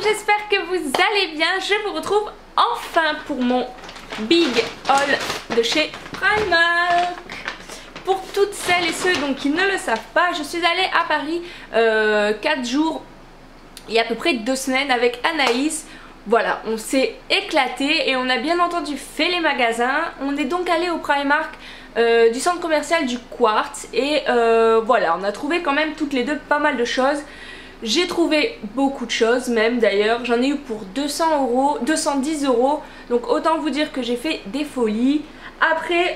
j'espère que vous allez bien. Je vous retrouve enfin pour mon Big Haul de chez Primark. Pour toutes celles et ceux donc, qui ne le savent pas, je suis allée à Paris 4 jours, il y a à peu près 2 semaines avec Anaïs. Voilà, on s'est éclaté et on a bien entendu fait les magasins. On est donc allé au Primark du centre commercial du Quartz et voilà, on a trouvé quand même toutes les deux pas mal de choses. J'ai trouvé beaucoup de choses même d'ailleurs, j'en ai eu pour 210 €, donc autant vous dire que j'ai fait des folies. Après,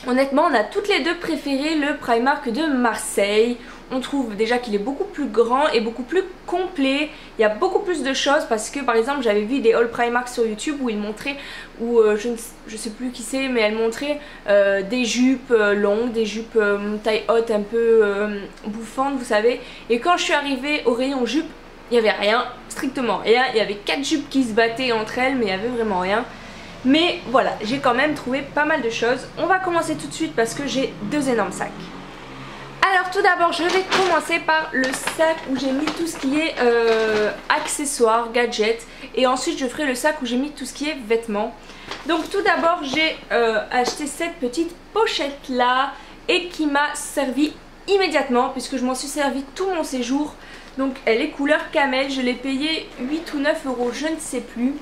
honnêtement, on a toutes les deux préféré le Primark de Marseille. On trouve déjà qu'il est beaucoup plus grand et beaucoup plus complet. Il y a beaucoup plus de choses parce que par exemple j'avais vu des hauls Primark sur YouTube où ils montraient, je sais plus qui c'est, mais elle montrait des jupes longues, des jupes taille haute un peu bouffantes, vous savez. Et quand je suis arrivée au rayon jupes, il n'y avait rien, strictement rien. Il y avait 4 jupes qui se battaient entre elles, mais il n'y avait vraiment rien. Mais voilà, j'ai quand même trouvé pas mal de choses. On va commencer tout de suite parce que j'ai 2 énormes sacs. Alors tout d'abord je vais commencer par le sac où j'ai mis tout ce qui est accessoires, gadgets, et ensuite je ferai le sac où j'ai mis tout ce qui est vêtements. Donc tout d'abord j'ai acheté cette petite pochette là et qui m'a servi immédiatement puisque je m'en suis servi tout mon séjour. Donc elle est couleur camel, je l'ai payée 8 ou 9 €, je ne sais plus.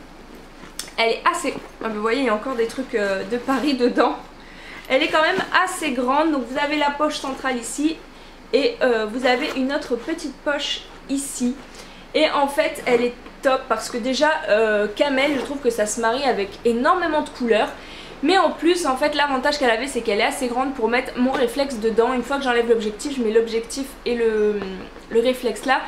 Elle est assez... vous voyez, il y a encore des trucs de Paris dedans. Elle est quand même assez grande, donc vous avez la poche centrale ici et vous avez une autre petite poche ici. Et en fait elle est top parce que déjà camel, je trouve que ça se marie avec énormément de couleurs. Mais en plus en fait l'avantage qu'elle avait, c'est qu'elle est assez grande pour mettre mon réflexe dedans. Une fois que j'enlève l'objectif, je mets l'objectif et le réflexe là.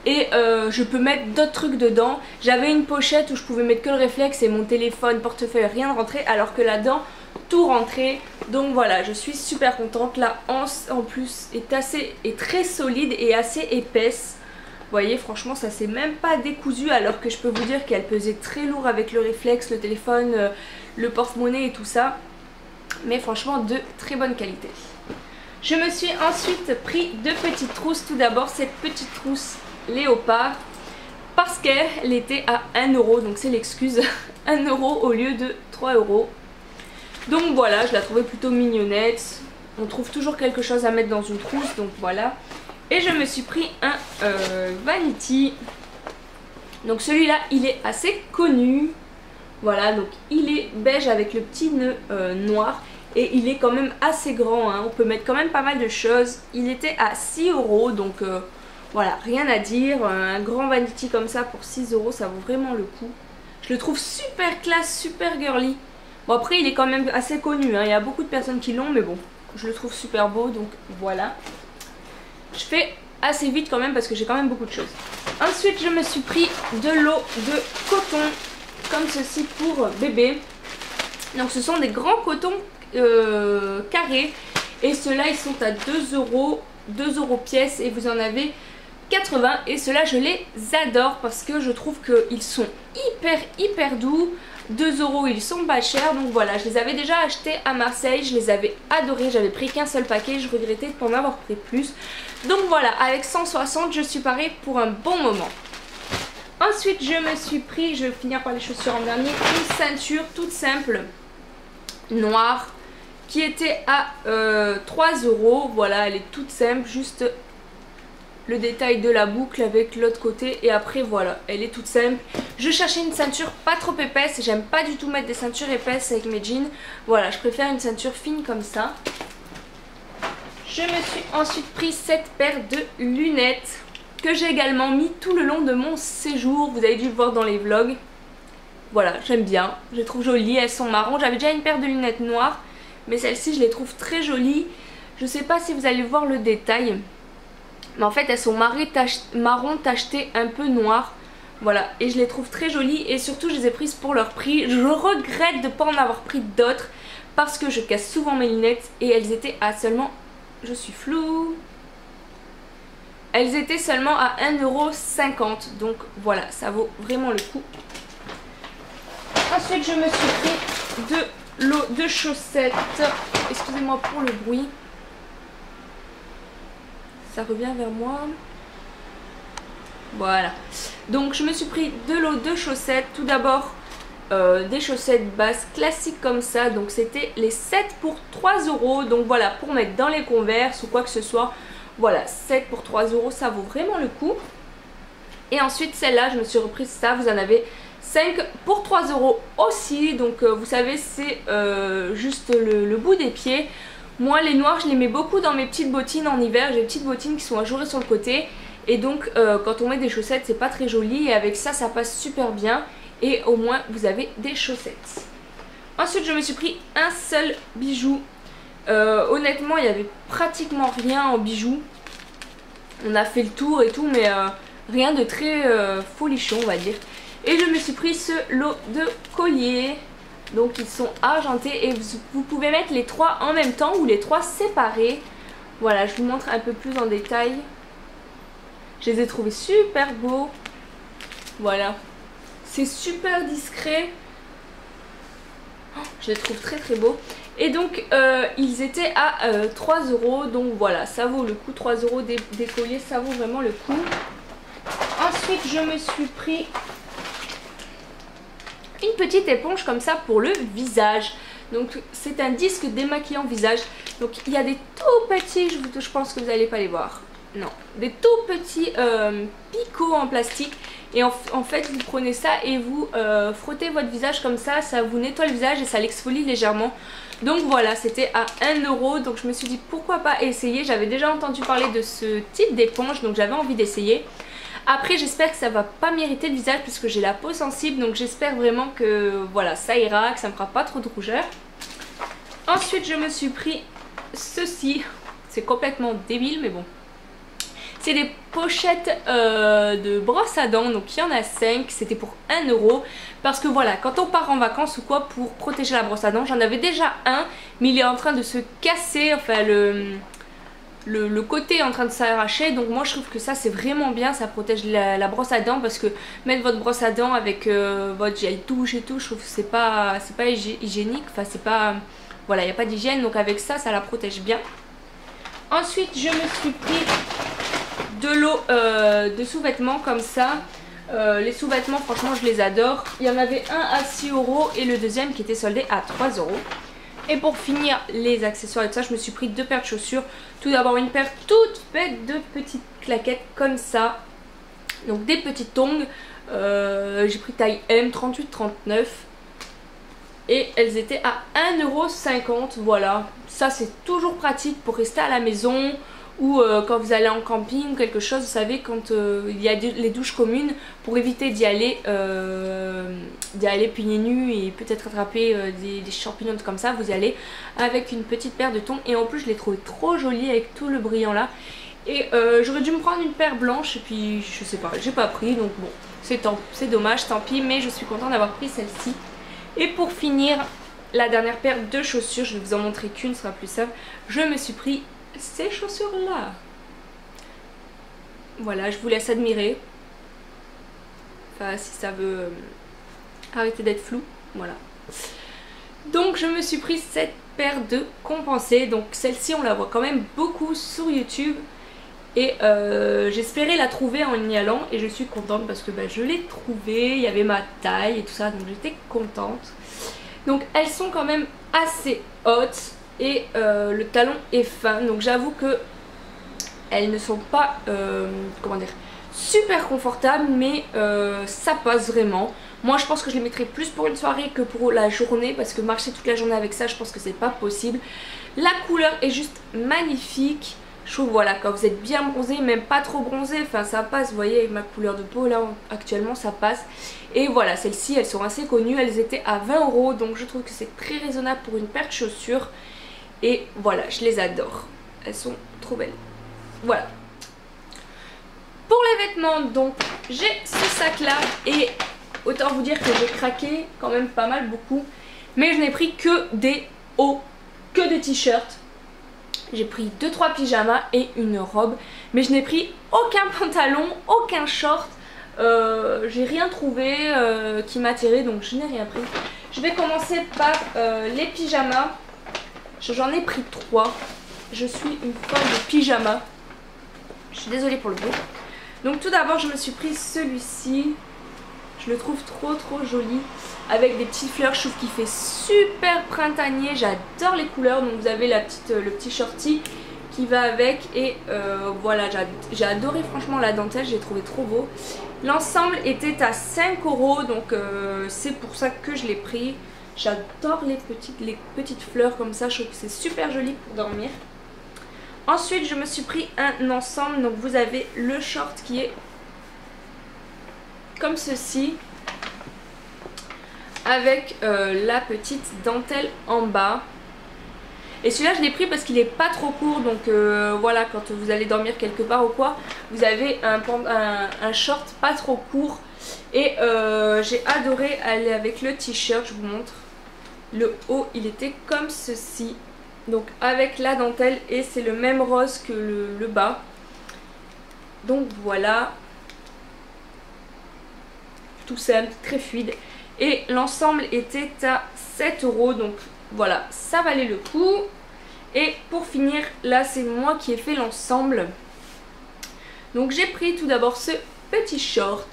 Et je peux mettre d'autres trucs dedans. J'avais une pochette où je pouvais mettre que le réflexe et mon téléphone, portefeuille, rien de rentré, alors que là-dedans tout rentré. Donc voilà, je suis super contente. La anse en plus est très solide et assez épaisse. Vous voyez, franchement ça s'est même pas décousu, alors que je peux vous dire qu'elle pesait très lourd avec le réflexe, le téléphone, le porte-monnaie et tout ça. Mais franchement de très bonne qualité. Je me suis ensuite pris 2 petites trousses. Tout d'abord cette petite trousse léopard parce qu'elle était à 1 €, donc c'est l'excuse. 1 € au lieu de 3 €. Donc voilà, je la trouvais plutôt mignonnette. On trouve toujours quelque chose à mettre dans une trousse, donc voilà. Et je me suis pris un vanity. Donc celui-là il est assez connu. Voilà, donc il est beige avec le petit nœud noir. Et il est quand même assez grand, hein. On peut mettre quand même pas mal de choses. Il était à 6 €, donc voilà, rien à dire. Un grand vanity comme ça pour 6 €, ça vaut vraiment le coup. Je le trouve super classe, super girly. Bon après il est quand même assez connu, hein. Il y a beaucoup de personnes qui l'ont, mais bon, je le trouve super beau, donc voilà. Je fais assez vite quand même parce que j'ai quand même beaucoup de choses. Ensuite je me suis pris de l'eau de coton, comme ceci pour bébé. Donc ce sont des grands cotons carrés. Et ceux-là ils sont à 2 €, 2 € pièce, et vous en avez 80. Et ceux-là je les adore parce que je trouve qu'ils sont hyper doux. 2 € ils sont pas chers, donc voilà, je les avais déjà achetés à Marseille, je les avais adorés, j'avais pris qu'un seul paquet, je regrettais de ne pas en avoir pris plus. Donc voilà, avec 160 je suis parée pour un bon moment. Ensuite je me suis pris, je vais finir par les chaussures en dernier, une ceinture toute simple, noire, qui était à 3 €, voilà, elle est toute simple, juste le détail de la boucle avec l'autre côté, et après voilà, elle est toute simple. Je cherchais une ceinture pas trop épaisse, j'aime pas du tout mettre des ceintures épaisses avec mes jeans. Voilà, je préfère une ceinture fine comme ça. Je me suis ensuite pris cette paire de lunettes que j'ai également mis tout le long de mon séjour. Vous avez dû le voir dans les vlogs. Voilà, j'aime bien, je les trouve jolies, elles sont marron. J'avais déjà une paire de lunettes noires, mais celle-ci je les trouve très jolies. Je sais pas si vous allez voir le détail, mais en fait elles sont marron tacheté un peu noir. Voilà, et je les trouve très jolies et surtout je les ai prises pour leur prix. Je regrette de ne pas en avoir pris d'autres parce que je casse souvent mes lunettes et elles étaient à seulement... Je suis floue. Elles étaient seulement à 1,50 €, donc voilà, ça vaut vraiment le coup. Ensuite je me suis pris de l'eau de chaussettes. Excusez-moi pour le bruit. Ça revient vers moi. Voilà. Donc je me suis pris de lot de chaussettes. Tout d'abord des chaussettes basses classiques comme ça. Donc c'était les 7 pour 3 €. Donc voilà, pour mettre dans les Converse ou quoi que ce soit. Voilà, 7 pour 3 €, ça vaut vraiment le coup. Et ensuite celle-là, je me suis reprise ça. Vous en avez 5 pour 3 € aussi. Donc vous savez, c'est juste le bout des pieds. Moi les noirs, je les mets beaucoup dans mes petites bottines en hiver. J'ai des petites bottines qui sont ajourées sur le côté. Et donc quand on met des chaussettes, c'est pas très joli. Et avec ça, ça passe super bien. Et au moins vous avez des chaussettes. Ensuite je me suis pris un seul bijou. Honnêtement il y avait pratiquement rien en bijoux. On a fait le tour et tout, mais rien de très folichon on va dire. Et je me suis pris ce lot de colliers. Donc ils sont argentés et vous pouvez mettre les 3 en même temps ou les 3 séparés. Voilà, je vous montre un peu plus en détail. Je les ai trouvés super beaux. Voilà. C'est super discret. Oh, je les trouve très très beaux. Et donc ils étaient à 3 €. Donc voilà, ça vaut le coup. 3 € des colliers, ça vaut vraiment le coup. Ensuite je me suis pris une petite éponge comme ça pour le visage. Donc c'est un disque démaquillant visage. Donc il y a des tout petits, je pense que vous n'allez pas les voir. Non, des tout petits picots en plastique. Et en fait vous prenez ça et vous frottez votre visage comme ça vous nettoie le visage et ça l'exfolie légèrement. Donc voilà, c'était à 1 €. Donc je me suis dit pourquoi pas essayer. J'avais déjà entendu parler de ce type d'éponge, donc j'avais envie d'essayer. Après j'espère que ça va pas m'irriter le visage puisque j'ai la peau sensible. Donc j'espère vraiment que voilà, ça ira, que ça me fera pas trop de rougeur. Ensuite je me suis pris ceci. C'est complètement débile mais bon. C'est des pochettes de brosse à dents, donc il y en a 5, c'était pour 1 €. Parce que voilà, quand on part en vacances ou quoi, pour protéger la brosse à dents, j'en avais déjà un, mais il est en train de se casser, enfin le côté est en train de s'arracher. Donc moi je trouve que ça c'est vraiment bien, ça protège la brosse à dents. Parce que mettre votre brosse à dents avec votre gel douche et tout, je trouve que c'est pas hygiénique, enfin c'est pas... Voilà, il n'y a pas d'hygiène, donc avec ça, ça la protège bien. Ensuite je me suis pris de l'eau de sous-vêtements comme ça. Les sous-vêtements franchement je les adore. Il y en avait un à 6 € et le deuxième qui était soldé à 3 €. Et pour finir les accessoires et tout ça, je me suis pris 2 paires de chaussures. Tout d'abord une paire toute faite de petites claquettes comme ça. Donc des petites tongs. J'ai pris taille M, 38-39. Et elles étaient à 1,50 €. Voilà, ça c'est toujours pratique pour rester à la maison. Ou quand vous allez en camping ou quelque chose, vous savez, quand il y a les douches communes, pour éviter d'y aller pieds nus et peut-être attraper des champignons comme ça, vous y allez avec une petite paire de tongs. Et en plus je l'ai trouvé trop jolie avec tout le brillant là. Et j'aurais dû me prendre une paire blanche et puis je sais pas, j'ai pas pris, donc bon, c'est dommage, tant pis, mais je suis contente d'avoir pris celle-ci. Et pour finir, la dernière paire de chaussures, je vais vous en montrer qu'une, ce sera plus simple. Je me suis pris ces chaussures là. Voilà, je vous laisse admirer. Enfin si ça veut arrêter d'être flou. Voilà. Donc je me suis pris cette paire de compensées. Donc celle-ci on la voit quand même beaucoup sur YouTube. Et j'espérais la trouver en y allant. Et je suis contente parce que je l'ai trouvée. Il y avait ma taille et tout ça. Donc j'étais contente. Donc elles sont quand même assez hautes. Et le talon est fin, donc j'avoue que elles ne sont pas comment dire, super confortables, mais ça passe vraiment. Moi je pense que je les mettrais plus pour une soirée que pour la journée, parce que marcher toute la journée avec ça, je pense que c'est pas possible. La couleur est juste magnifique. Je trouve, voilà, quand vous êtes bien bronzé, même pas trop bronzé, enfin ça passe, vous voyez, avec ma couleur de peau là actuellement ça passe. Et voilà, celles-ci elles sont assez connues, elles étaient à 20 €, donc je trouve que c'est très raisonnable pour une paire de chaussures. Et voilà, je les adore. Elles sont trop belles. Voilà. Pour les vêtements, donc, j'ai ce sac là. Et autant vous dire que j'ai craqué quand même pas mal, beaucoup. Mais je n'ai pris que des hauts, que des t-shirts. J'ai pris 2-3 pyjamas et une robe. Mais je n'ai pris aucun pantalon, aucun short. J'ai rien trouvé qui m'attirait, donc je n'ai rien pris. Je vais commencer par les pyjamas. J'en ai pris 3. Je suis une fan de pyjama. Je suis désolée pour le bruit. Donc tout d'abord je me suis pris celui-ci. Je le trouve trop joli. Avec des petites fleurs, je trouve qu'il fait super printanier. J'adore les couleurs. Donc vous avez le petit shorty qui va avec. Et voilà, j'ai adoré franchement la dentelle. J'ai trouvé trop beau. L'ensemble était à 5 €. Donc c'est pour ça que je l'ai pris. J'adore les petites fleurs comme ça. Je trouve que c'est super joli pour dormir. Ensuite je me suis pris un ensemble. Donc vous avez le short qui est comme ceci, avec la petite dentelle en bas. Et celui-là je l'ai pris parce qu'il est pas trop court. Donc voilà, quand vous allez dormir quelque part ou quoi, vous avez un short pas trop court. Et j'ai adoré aller avec le t-shirt. Je vous montre. Le haut il était comme ceci, donc avec la dentelle, et c'est le même rose que le bas. Donc voilà, tout simple, très fluide. Et l'ensemble était à 7 €. Donc voilà, ça valait le coup. Et pour finir, là c'est moi qui ai fait l'ensemble. Donc j'ai pris tout d'abord ce petit short.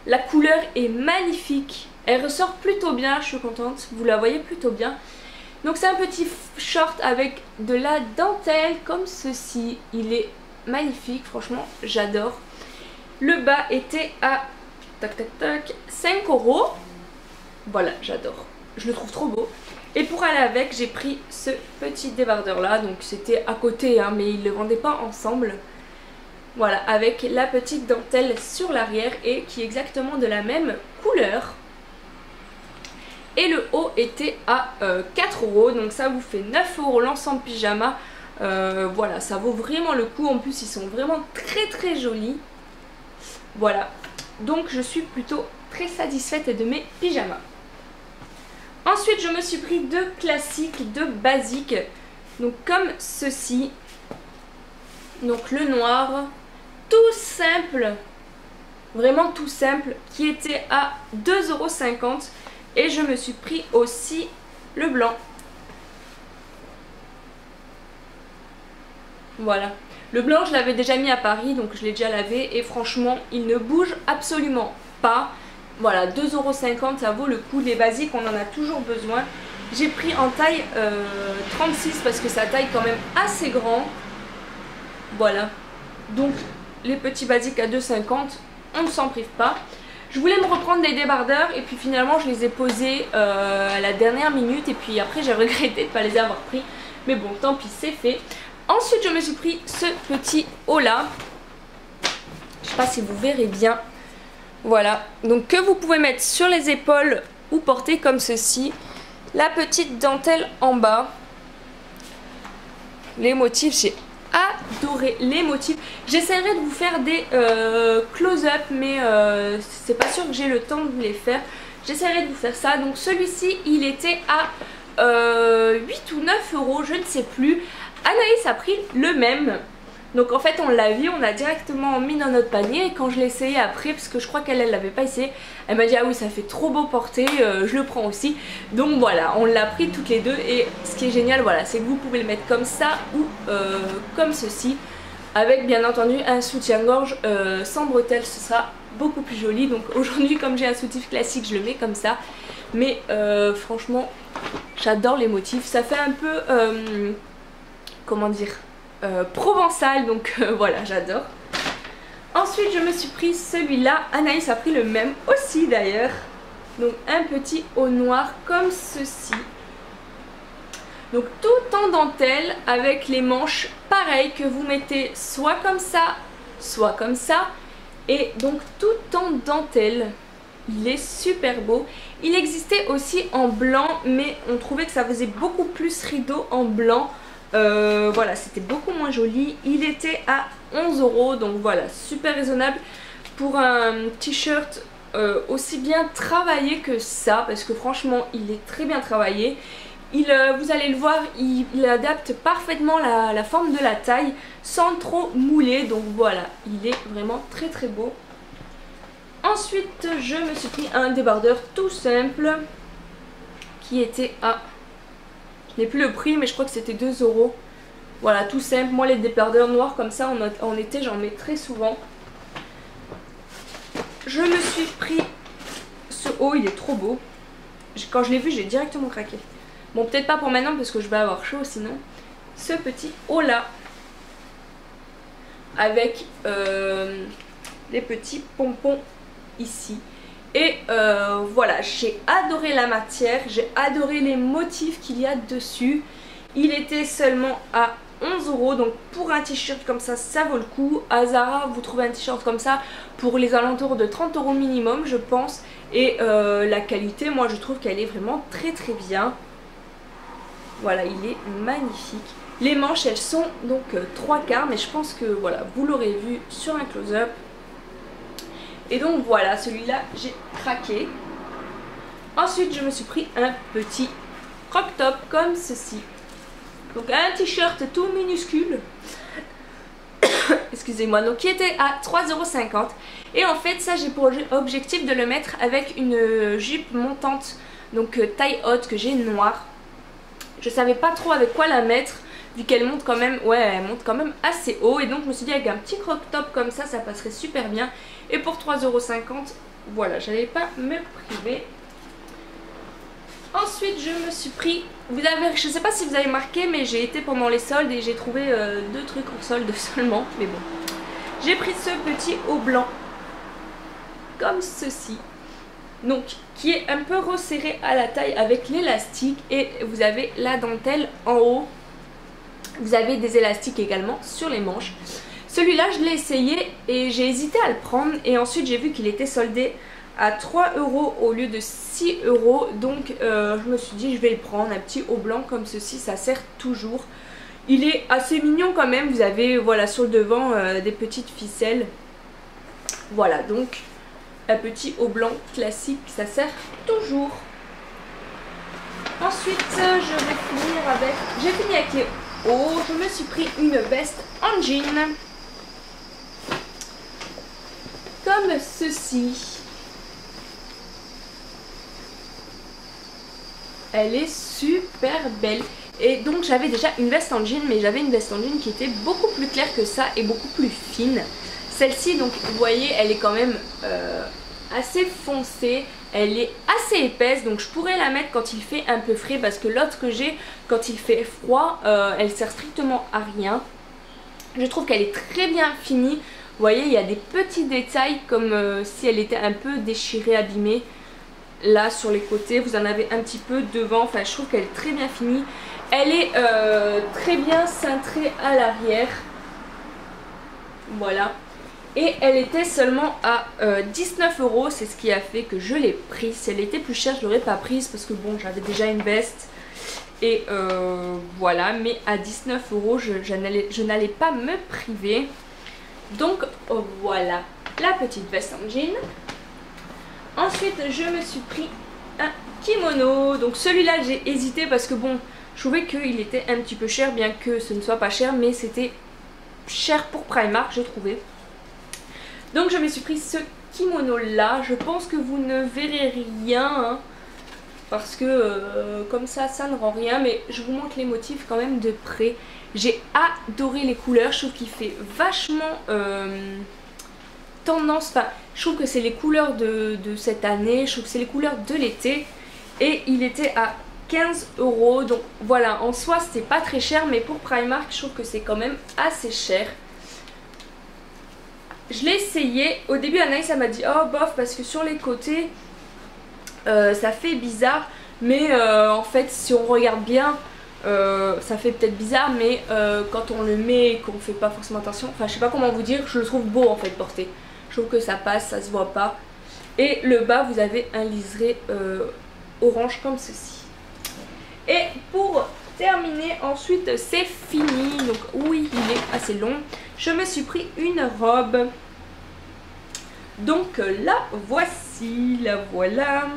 La couleur est magnifique. Elle ressort plutôt bien, je suis contente. Vous la voyez plutôt bien. Donc c'est un petit short avec de la dentelle comme ceci. Il est magnifique, franchement j'adore. Le bas était à 5 €. Voilà, j'adore. Je le trouve trop beau. Et pour aller avec, j'ai pris ce petit débardeur là. Donc c'était à côté, hein, mais ils ne le vendaient pas ensemble. Voilà, avec la petite dentelle sur l'arrière et qui est exactement de la même couleur. Et le haut était à 4 €. Donc ça vous fait 9 € l'ensemble pyjama. Voilà, ça vaut vraiment le coup. En plus ils sont vraiment très jolis. Voilà, donc je suis plutôt très satisfaite de mes pyjamas. Ensuite je me suis pris deux classiques, deux basiques. Donc comme ceci. Donc le noir, tout simple, vraiment tout simple, qui était à 2,50 €. Et je me suis pris aussi le blanc. Voilà. Le blanc je l'avais déjà mis à Paris, donc je l'ai déjà lavé. Et franchement il ne bouge absolument pas. Voilà, 2,50 €, ça vaut le coup. Les basiques on en a toujours besoin. J'ai pris en taille 36 parce que sa taille quand même assez grand. Voilà. Donc les petits basiques à 2,50 €, on ne s'en prive pas. Je voulais me reprendre des débardeurs et puis finalement je les ai posés à la dernière minute. Et puis après j'ai regretté de ne pas les avoir pris. Mais bon, tant pis, c'est fait. Ensuite je me suis pris ce petit haut là. Je sais pas si vous verrez bien. Voilà, donc que vous pouvez mettre sur les épaules ou porter comme ceci. La petite dentelle en bas. Les motifs, j'ai adoré les motifs. J'essaierai de vous faire des close-up, mais c'est pas sûr que j'ai le temps de les faire. J'essaierai de vous faire ça. Donc celui-ci il était à 8 ou 9 €, je ne sais plus. Anaïs a pris le même. Donc en fait on l'a vu, on l'a directement mis dans notre panier. Et quand je l'ai essayé après, parce que je crois qu'elle l'avait pas essayé, elle m'a dit ah oui ça fait trop beau porter, je le prends aussi. Donc voilà, on l'a pris toutes les deux. Et ce qui est génial, voilà, c'est que vous pouvez le mettre comme ça ou comme ceci, avec bien entendu un soutien-gorge sans bretelles. Ce sera beaucoup plus joli. Donc aujourd'hui comme j'ai un soutif classique, je le mets comme ça. Mais franchement j'adore les motifs. Ça fait un peu comment dire, provençal, donc voilà, j'adore. Ensuite je me suis pris celui-là. Anaïs a pris le même aussi d'ailleurs. Donc un petit haut noir comme ceci. Donc tout en dentelle avec les manches pareilles que vous mettez soit comme ça, soit comme ça. Et donc tout en dentelle. Il est super beau. Il existait aussi en blanc, mais on trouvait que ça faisait beaucoup plus rideau en blanc. Voilà, c'était beaucoup moins joli. Il était à 11 €, donc voilà, super raisonnable pour un t-shirt aussi bien travaillé que ça, parce que franchement il est très bien travaillé. Vous allez le voir, il adapte parfaitement la forme de la taille sans trop mouler. Donc voilà, il est vraiment très beau. Ensuite je me suis pris un débardeur tout simple qui était à... Je n'ai plus le prix, mais je crois que c'était 2 €. Voilà, tout simple. Moi les débardeurs noirs comme ça en été j'en mets très souvent. je me suis pris ce haut, il est trop beau. Quand je l'ai vu, j'ai directement craqué. Bon, peut-être pas pour maintenant parce que je vais avoir chaud sinon. Ce petit haut là avec des petits pompons ici. Et voilà, j'ai adoré la matière, j'ai adoré les motifs qu'il y a dessus. Il était seulement à 11 €, donc pour un t-shirt comme ça, ça vaut le coup. À Zara, vous trouvez un t-shirt comme ça pour les alentours de 30 € minimum, je pense. Et la qualité, moi je trouve qu'elle est vraiment très très bien. Voilà, il est magnifique. Les manches, elles sont donc 3/4, mais je pense que voilà, vous l'aurez vu sur un close-up. Et donc voilà, celui-là, j'ai craqué. Ensuite, je me suis pris un petit crop top comme ceci. Donc un t-shirt tout minuscule. Excusez-moi, donc qui était à 3,50 €. Et en fait, ça, j'ai pour objectif de le mettre avec une jupe montante, donc taille haute que j'ai noire. Je savais pas trop avec quoi la mettre, vu qu'elle monte quand même, ouais, elle monte quand même assez haut. Et donc je me suis dit avec un petit crop top comme ça passerait super bien. Et pour 3,50 €, voilà, j'allais pas me priver. Ensuite, je me suis pris, je sais pas si vous avez marqué, mais j'ai été pendant les soldes et j'ai trouvé 2 trucs en solde seulement. Mais bon, j'ai pris ce petit haut blanc, comme ceci. Donc, qui est un peu resserré à la taille avec l'élastique. Et vous avez la dentelle en haut. Vous avez des élastiques également sur les manches. Celui-là, je l'ai essayé et j'ai hésité à le prendre. Et ensuite, j'ai vu qu'il était soldé à 3 € au lieu de 6 €. Donc, je me suis dit, je vais le prendre. Un petit haut blanc comme ceci, ça sert toujours. Il est assez mignon quand même. Vous avez, voilà, sur le devant, des petites ficelles. Voilà, donc un petit haut blanc classique, ça sert toujours. Ensuite, j'ai fini avec les hauts. Je me suis pris une veste en jean. Comme ceci. Elle est super belle. Et donc j'avais déjà une veste en jean, mais j'avais une veste en jean qui était beaucoup plus claire que ça et beaucoup plus fine. Celle-ci, donc vous voyez, elle est quand même assez foncée, elle est assez épaisse, donc je pourrais la mettre quand il fait un peu frais, parce que l'autre que j'ai, quand il fait froid, elle sert strictement à rien. Je trouve qu'elle est très bien finie. Vous voyez, il y a des petits détails comme si elle était un peu déchirée, abîmée. Là sur les côtés, vous en avez un petit peu devant, enfin je trouve qu'elle est très bien finie. Elle est très bien cintrée à l'arrière. Voilà. Et elle était seulement à 19 €, c'est ce qui a fait que je l'ai prise. Si elle était plus chère, je l'aurais pas prise parce que bon, j'avais déjà une veste. Et voilà, mais à 19 €, je n'allais pas me priver. Donc voilà, la petite veste en jean. Ensuite, je me suis pris un kimono. Donc celui-là, j'ai hésité parce que bon, je trouvais qu'il était un petit peu cher, bien que ce ne soit pas cher, mais c'était cher pour Primark, j'ai trouvé. Donc je me suis pris ce kimono là. Je pense que vous ne verrez rien hein, parce que comme ça ne rend rien, mais je vous montre les motifs quand même de près. J'ai adoré les couleurs, je trouve qu'il fait vachement tendance, enfin je trouve que c'est les couleurs de cette année, je trouve que c'est les couleurs de l'été. Et il était à 15 €, donc voilà, en soi c'était pas très cher, mais pour Primark je trouve que c'est quand même assez cher. Je l'ai essayé, au début Anaïs m'a dit oh bof parce que sur les côtés ça fait bizarre, mais en fait si on regarde bien ça fait peut-être bizarre, mais quand on le met et qu'on fait pas forcément attention, enfin je sais pas comment vous dire, je le trouve beau en fait porté. Je trouve que ça passe, ça se voit pas. Et le bas vous avez un liseré orange comme ceci. Et pour terminer, ensuite c'est fini, donc oui il est assez long. Je me suis pris une robe. Donc la voici, la voilà.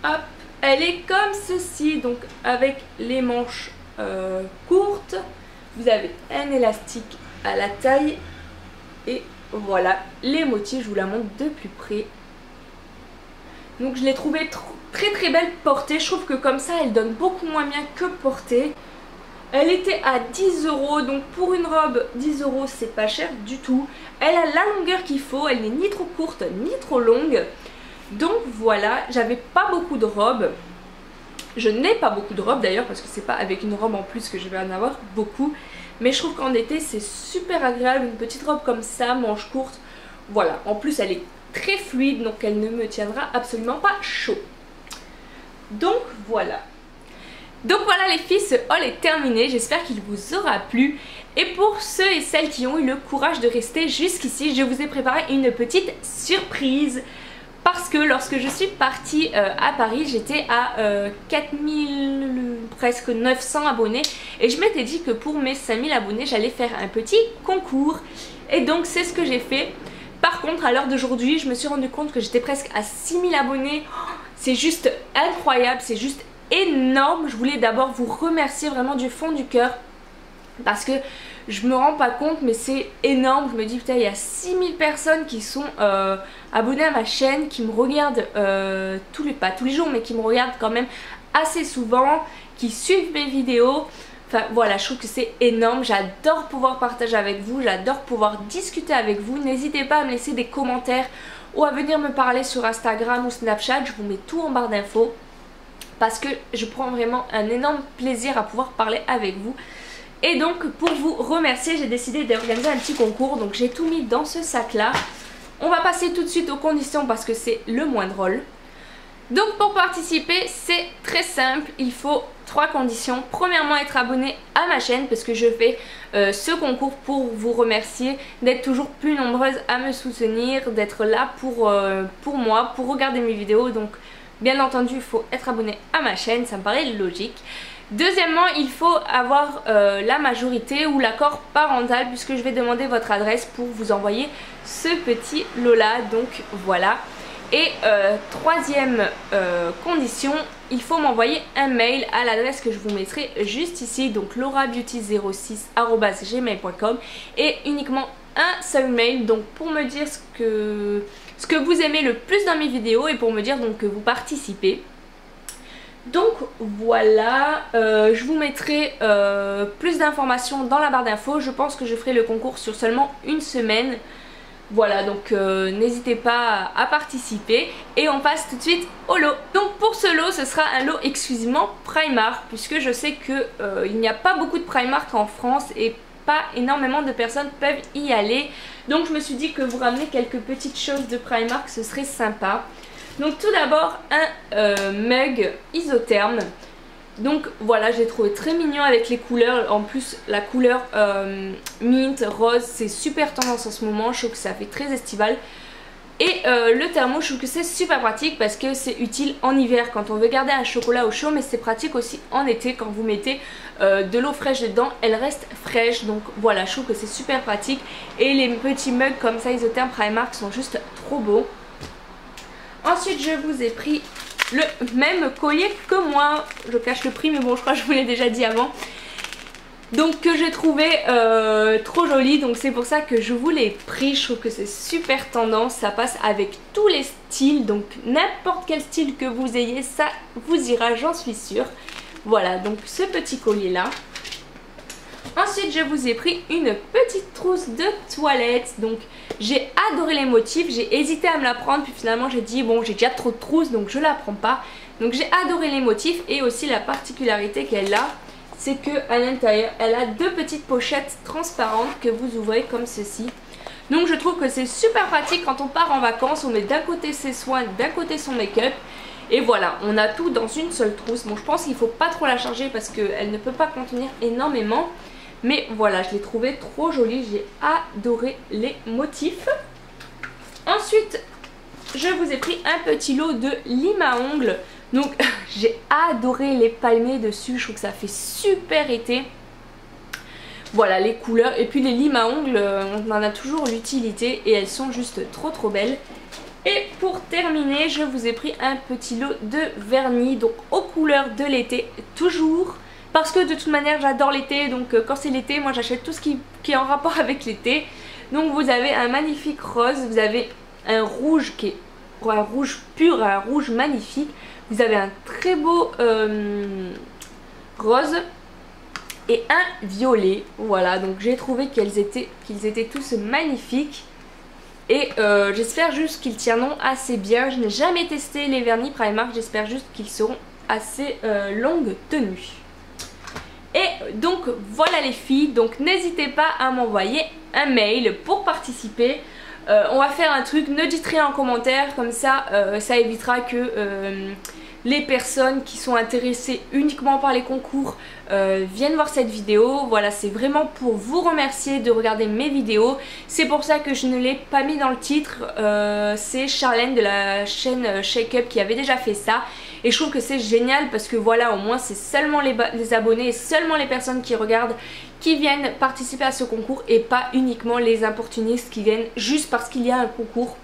Hop, elle est comme ceci, donc avec les manches courtes. Vous avez un élastique à la taille. Et voilà, les motifs, je vous la montre de plus près. Donc je l'ai trouvée très très belle portée. Je trouve que comme ça elle donne beaucoup moins bien que portée. Elle était à 10 €, donc pour une robe 10 € c'est pas cher du tout. Elle a la longueur qu'il faut, elle n'est ni trop courte ni trop longue. Donc voilà, j'avais pas beaucoup de robes. Je n'ai pas beaucoup de robes d'ailleurs parce que c'est pas avec une robe en plus que je vais en avoir beaucoup. Mais je trouve qu'en été c'est super agréable, une petite robe comme ça, manche courte. Voilà, en plus elle est très fluide donc elle ne me tiendra absolument pas chaud. Donc voilà. Donc voilà les filles, ce haul est terminé, j'espère qu'il vous aura plu. Et pour ceux et celles qui ont eu le courage de rester jusqu'ici, je vous ai préparé une petite surprise. Parce que lorsque je suis partie à Paris, j'étais à 4000, presque 900 abonnés. Et je m'étais dit que pour mes 5000 abonnés, j'allais faire un petit concours. Et donc c'est ce que j'ai fait. Par contre, à l'heure d'aujourd'hui, je me suis rendu compte que j'étais presque à 6000 abonnés. C'est juste incroyable, c'est juste énorme. Je voulais d'abord vous remercier vraiment du fond du cœur. Parce que je me rends pas compte mais c'est énorme. Je me dis putain il y a 6000 personnes qui sont abonnées à ma chaîne, qui me regardent pas tous les jours mais qui me regardent quand même assez souvent, qui suivent mes vidéos. Enfin voilà, je trouve que c'est énorme. J'adore pouvoir partager avec vous, j'adore pouvoir discuter avec vous. N'hésitez pas à me laisser des commentaires ou à venir me parler sur Instagram ou Snapchat. Je vous mets tout en barre d'infos parce que je prends vraiment un énorme plaisir à pouvoir parler avec vous. Et donc pour vous remercier, j'ai décidé d'organiser un petit concours. Donc j'ai tout mis dans ce sac là. On va passer tout de suite aux conditions parce que c'est le moins drôle. Donc pour participer c'est très simple, il faut 3 conditions. Premièrement être abonné à ma chaîne parce que je fais ce concours pour vous remercier, d'être toujours plus nombreuses à me soutenir, d'être là pour moi, pour regarder mes vidéos. Donc bien entendu il faut être abonné à ma chaîne, ça me paraît logique. Deuxièmement, il faut avoir la majorité ou l'accord parental puisque je vais demander votre adresse pour vous envoyer ce petit lot là. Donc voilà. Et troisième condition, il faut m'envoyer un mail à l'adresse que je vous mettrai juste ici. Donc laurabeauty06@gmail.com et uniquement un seul mail. Donc pour me dire ce que vous aimez le plus dans mes vidéos et pour me dire donc que vous participez. Donc voilà, je vous mettrai plus d'informations dans la barre d'infos. Je pense que je ferai le concours sur seulement une semaine. Voilà, donc n'hésitez pas à participer. Et on passe tout de suite au lot. Donc pour ce lot, ce sera un lot exclusivement Primark, puisque je sais que il n'y a pas beaucoup de Primark en France et pas énormément de personnes peuvent y aller. Donc je me suis dit que vous ramener quelques petites choses de Primark, ce serait sympa. Donc tout d'abord un mug isotherme. Donc voilà, j'ai trouvé très mignon avec les couleurs. En plus la couleur mint, rose, c'est super tendance en ce moment. Je trouve que ça fait très estival. Et le thermo, je trouve que c'est super pratique parce que c'est utile en hiver quand on veut garder un chocolat au chaud. Mais c'est pratique aussi en été quand vous mettez de l'eau fraîche dedans, elle reste fraîche. Donc voilà, je trouve que c'est super pratique. Et les petits mugs comme ça isotherme Primark sont juste trop beaux. Ensuite je vous ai pris le même collier que moi. Je cache le prix mais bon je crois que je vous l'ai déjà dit avant. Donc que j'ai trouvé trop joli. Donc c'est pour ça que je vous l'ai pris. Je trouve que c'est super tendance. Ça passe avec tous les styles. Donc n'importe quel style que vous ayez, ça vous ira, j'en suis sûre. Voilà donc ce petit collier là. Ensuite je vous ai pris une petite trousse de toilette. Donc j'ai adoré les motifs, j'ai hésité à me la prendre puis finalement j'ai dit bon j'ai déjà trop de trousses donc je la prends pas. Donc j'ai adoré les motifs et aussi la particularité qu'elle a, c'est que à l'intérieur elle a deux petites pochettes transparentes que vous ouvrez comme ceci. Donc je trouve que c'est super pratique quand on part en vacances, on met d'un côté ses soins, d'un côté son make-up. Et voilà, on a tout dans une seule trousse. Bon je pense qu'il ne faut pas trop la charger parce qu'elle ne peut pas contenir énormément. Mais voilà, je l'ai trouvé trop jolie, j'ai adoré les motifs. Ensuite, je vous ai pris un petit lot de lime à ongles. Donc j'ai adoré les palmiers dessus, je trouve que ça fait super été. Voilà les couleurs et puis les limes à ongles, on en a toujours l'utilité et elles sont juste trop belles. Et pour terminer, je vous ai pris un petit lot de vernis, donc aux couleurs de l'été toujours. Parce que de toute manière j'adore l'été, donc quand c'est l'été moi j'achète tout ce qui est en rapport avec l'été. Donc vous avez un magnifique rose, vous avez un rouge qui est un rouge pur, un rouge magnifique. Vous avez un très beau rose. et un violet. Voilà, donc j'ai trouvé qu'ils étaient tous magnifiques. Et j'espère juste qu'ils tiendront assez bien. Je n'ai jamais testé les vernis Primark, j'espère juste qu'ils seront assez longue tenue. Et donc voilà les filles, donc n'hésitez pas à m'envoyer un mail pour participer. On va faire un truc, ne dites rien en commentaire, comme ça ça évitera que les personnes qui sont intéressées uniquement par les concours viennent voir cette vidéo. Voilà, c'est vraiment pour vous remercier de regarder mes vidéos. C'est pour ça que je ne l'ai pas mis dans le titre. C'est Charlène de la chaîne Shake Up qui avait déjà fait ça. Et je trouve que c'est génial parce que voilà, au moins c'est seulement les abonnés et seulement les personnes qui regardent qui viennent participer à ce concours et pas uniquement les importunistes qui viennent juste parce qu'il y a un concours.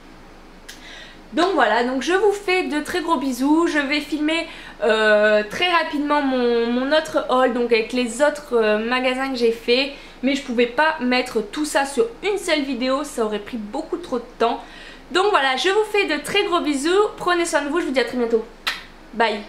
Donc voilà, donc je vous fais de très gros bisous. Je vais filmer très rapidement mon autre haul, donc avec les autres magasins que j'ai fait. Mais je pouvais pas mettre tout ça sur une seule vidéo, ça aurait pris beaucoup trop de temps. Donc voilà, je vous fais de très gros bisous. Prenez soin de vous, je vous dis à très bientôt. Bye.